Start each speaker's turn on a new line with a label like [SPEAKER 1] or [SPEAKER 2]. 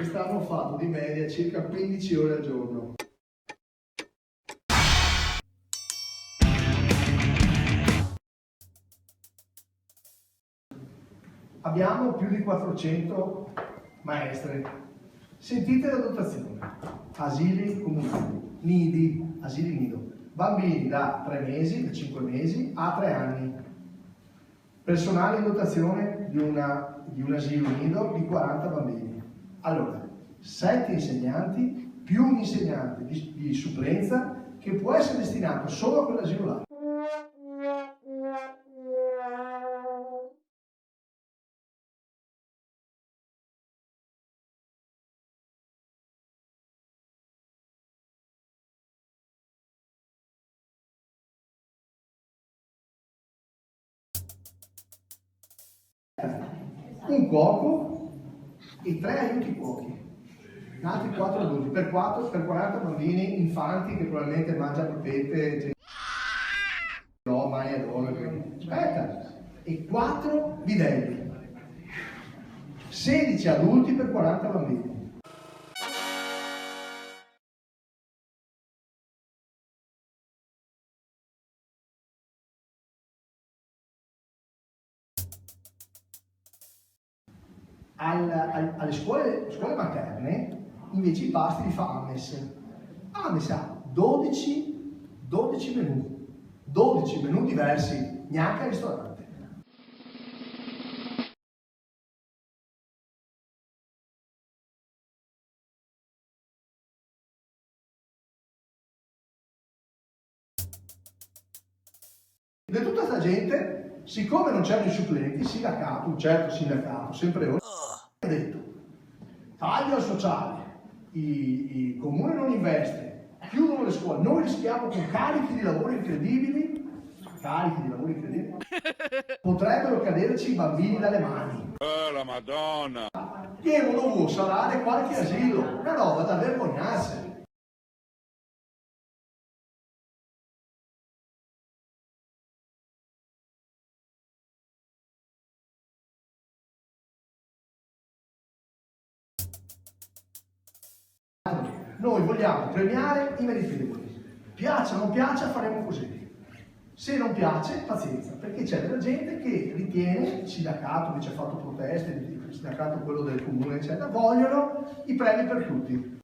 [SPEAKER 1] quest'anno ho fatto di media circa 15 ore al giorno. Abbiamo più di 400 maestre. Sentite la dotazione: asili comunali, nidi, asili nido, bambini da 3 mesi, da 5 mesi a 3 anni, personale in dotazione di un asilo nido di 40 bambini. Allora, 7 insegnanti più un insegnante di supplenza che può essere destinato solo a quell'asilo là. Un cuoco e 3 aiuti cuochi, altri 4 adulti, per 40 bambini infanti che probabilmente mangiano pete, no, mai ad oro. Aspetta, e 4 bidelli, 16 adulti per 40 bambini. Alle scuole materne invece i pasti li fa Ames. Ames ha 12 menù, 12 menù diversi, neanche al ristorante. E tutta questa gente, siccome non c'erano i supplenti, il sindacato, un certo sindacato, sempre ora, ha detto: taglio al sociale, il comune non investe, chiudono le scuole, noi rischiamo con carichi di lavoro incredibili, potrebbero caderci i bambini dalle mani.
[SPEAKER 2] Oh la Madonna!
[SPEAKER 1] Io dovevo salare qualche asilo, una roba da vergognarsi. Noi vogliamo premiare i meritevoli. Piaccia o non piaccia, faremo così. Se non piace, pazienza, perché c'è della gente che ritiene, il sindacato che ci ha fatto proteste, il sindacato quello del comune, eccetera, vogliono i premi per tutti.